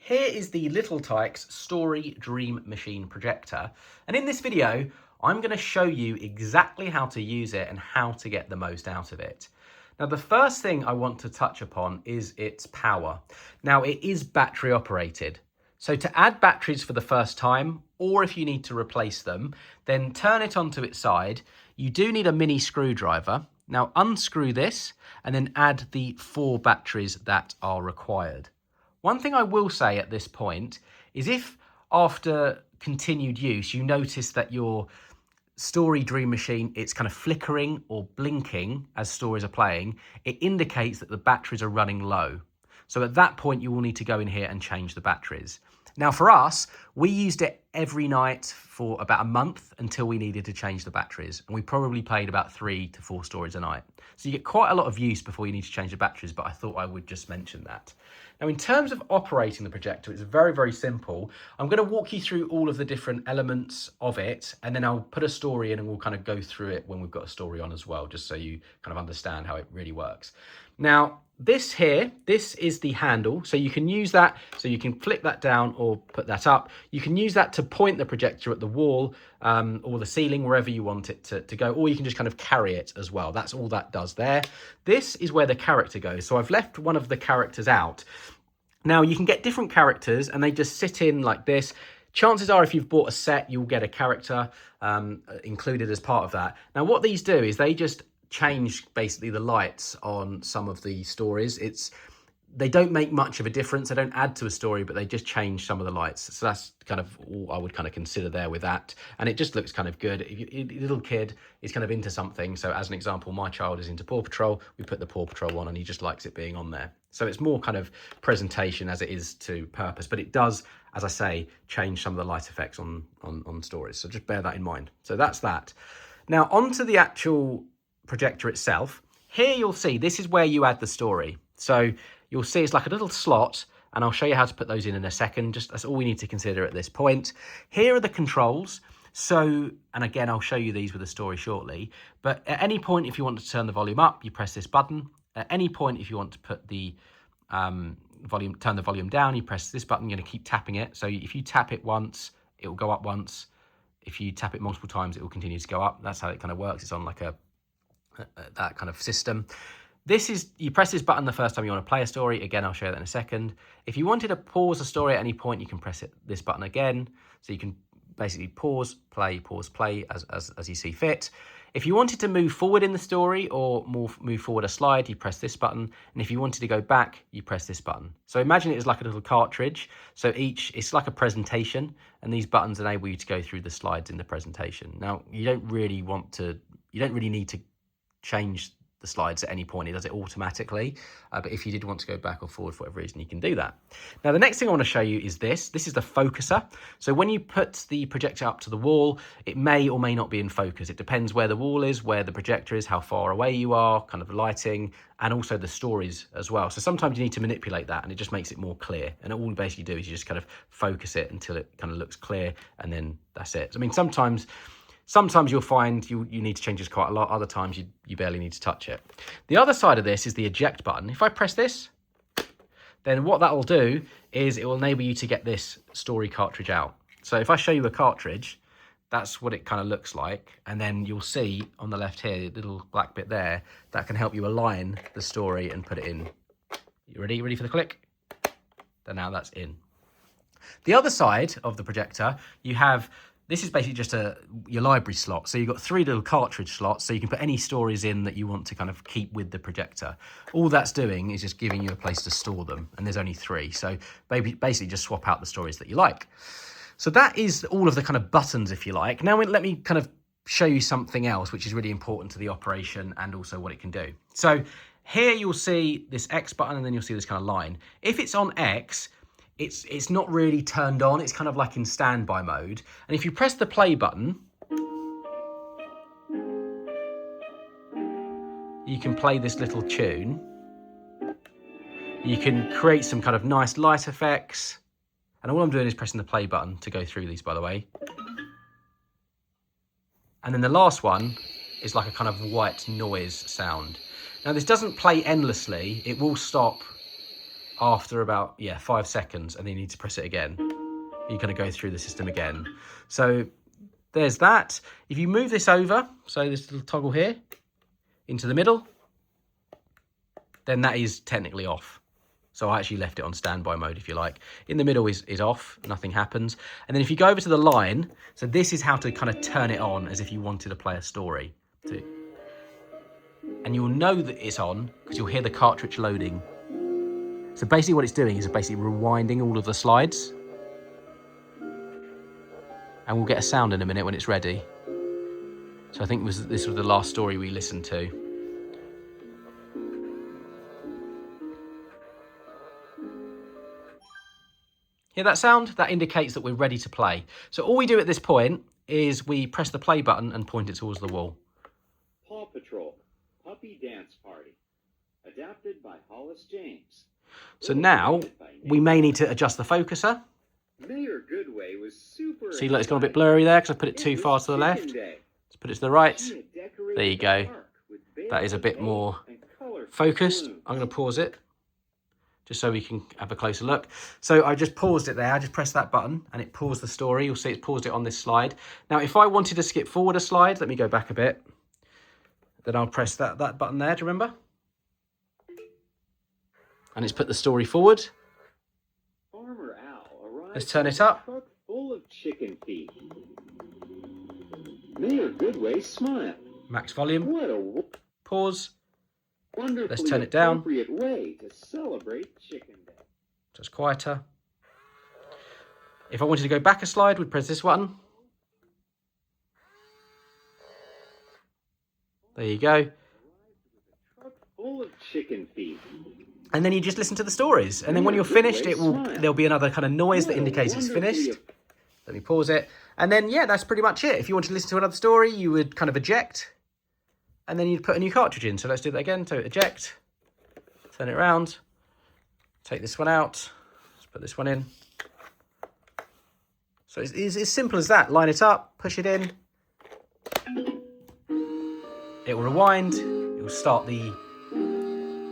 Here is the Little Tikes Story Dream Machine projector, and in this video I'm going to show you exactly how to use it and how to get the most out of it. Now the first thing I want to touch upon is its power. Now it is battery operated, so to add batteries for the first time, or if you need to replace them, then turn it onto its side. You do need a mini screwdriver. Now unscrew this and then add the 4 batteries that are required. One thing I will say at this point is if after continued use you notice that your Story Dream Machine, it's kind of flickering or blinking as stories are playing, it indicates that the batteries are running low. So at that point you will need to go in here and change the batteries. Now for us, we used it every night for about a month until we needed to change the batteries. And we probably played about 3 to 4 stories a night. So you get quite a lot of use before you need to change the batteries, but I thought I would just mention that. Now in terms of operating the projector, it's very, very simple. I'm going to walk you through all of the different elements of it, and then I'll put a story in and we'll kind of go through it when we've got a story on as well, just so you kind of understand how it really works. Now, this is the handle, so you can use that, so you can flip that down or put that up. You can use that to point the projector at the wall or the ceiling, wherever you want it to go, or you can just kind of carry it as well. That's all that does there. This is where the character goes. So I've left one of the characters out. Now you can get different characters and they just sit in like this. Chances are if you've bought a set, you'll get a character included as part of that. Now what these do is they just change basically the lights on some of the stories. They don't make much of a difference. They don't add to a story, but they just change some of the lights. So that's kind of all I would kind of consider there with that. And it just looks kind of good. If your little kid is kind of into something, so as an example, my child is into Paw Patrol, we put the Paw Patrol on and he just likes it being on there. So it's more kind of presentation as it is to purpose, but it does, as I say, change some of the light effects on stories. So just bear that in mind. So that's that. Now onto the actual projector itself. Here you'll see this is where you add the story. So you'll see it's like a little slot, and I'll show you how to put those in a second. Just that's all we need to consider at this point. Here are the controls. So, and again, I'll show you these with the story shortly, but at any point, if you want to turn the volume up, you press this button. At any point, if you want to put the turn the volume down, you press this button. You're going to keep tapping it. So if you tap it once, it will go up once. If you tap it multiple times, it will continue to go up. That's how it kind of works. It's on like that kind of system. This is, you press this button the first time you want to play a story. Again, I'll show you that in a second. If you wanted to pause a story at any point, you can press this button again. So you can basically pause, play as you see fit. If you wanted to move forward in the story or move forward a slide, you press this button. And if you wanted to go back, you press this button. So imagine it is like a little cartridge. So it's like a presentation, and these buttons enable you to go through the slides in the presentation. Now, you don't really need to change the slides at any point. It does it automatically, but if you did want to go back or forward for whatever reason, you can do that. Now the next thing I want to show you is this is the focuser. So when you put the projector up to the wall, it may or may not be in focus. It depends where the wall is, where the projector is, how far away you are, kind of lighting, and also the stories as well. So sometimes you need to manipulate that, and it just makes it more clear. And all you basically do is you just kind of focus it until it kind of looks clear, and then that's it. I mean, sometimes you'll find you need to change this quite a lot. Other times you barely need to touch it. The other side of this is the eject button. If I press this, then what that will do is it will enable you to get this story cartridge out. So if I show you a cartridge, that's what it kind of looks like. And then you'll see on the left here, the little black bit there, that can help you align the story and put it in. You ready? Ready for the click? Then now that's in. The other side of the projector, you have, this is basically just your library slot. So you've got 3 little cartridge slots, so you can put any stories in that you want to kind of keep with the projector. All that's doing is just giving you a place to store them, and there's only 3. So basically just swap out the stories that you like. So that is all of the kind of buttons, if you like. Now let me kind of show you something else, which is really important to the operation and also what it can do. So here you'll see this X button, and then you'll see this kind of line. If it's on X, it's not really turned on. It's kind of like in standby mode. And if you press the play button, you can play this little tune. You can create some kind of nice light effects. And all I'm doing is pressing the play button to go through these, by the way. And then the last one is like a kind of white noise sound. Now this doesn't play endlessly. It will stop after about, yeah, 5 seconds, and then you need to press it again. You're going to go through the system again. So there's that. If you move this over, so this little toggle here, into the middle, then that is technically off. So I actually left it on standby mode, if you like. In the middle is off, nothing happens. And then if you go over to the line, so this is how to kind of turn it on as if you wanted to play a story. And you'll know that it's on because you'll hear the cartridge loading. So basically what it's doing is basically rewinding all of the slides. And we'll get a sound in a minute when it's ready. So I think this was the last story we listened to. Hear that sound? That indicates that we're ready to play. So all we do at this point is we press the play button and point it towards the wall. Paw Patrol, Puppy Dance Party, adapted by Hollis James. So now we may need to adjust the focuser. Mayor Goodway was super. See, look, it's gone a bit blurry there because I put it too far to the left. Let's put it to the right. There you go. That is a bit more focused. I'm going to pause it, just so we can have a closer look. So I just paused it there. I just pressed that button and it paused the story. You'll see it's paused it on this slide. Now, if I wanted to skip forward a slide, let me go back a bit. Then I'll press that button there, do you remember? And it's put the story forward. Farmer Al arrived. Let's turn it up. Truck full of chicken feet. Mayor Goodway smiled. Max volume. What a Pause. wonderfully Let's turn it down. appropriate way to celebrate Chicken Day. So it's quieter. If I wanted to go back a slide, we'd press this button. There you go. Truck full of chicken feet. And then you just listen to the stories. And then when you're finished, there'll be another kind of noise that indicates it's finished. Let me pause it. And then, yeah, that's pretty much it. If you want to listen to another story, you would kind of eject. And then you'd put a new cartridge in. So let's do that again. So eject. Turn it around. Take this one out. Let's put this one in. So it's as simple as that. Line it up. Push it in. It will rewind. It will start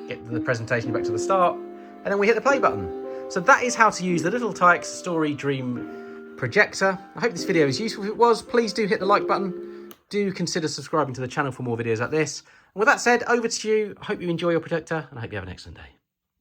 get the presentation back to the start. And then we hit the play button. So that is how to use the little Tikes Story Dream Projector. I hope this video is useful. If it was, please do hit the like button. Do consider subscribing to the channel for more videos like this. And with that said, over to you. I hope you enjoy your projector and I hope you have an excellent day.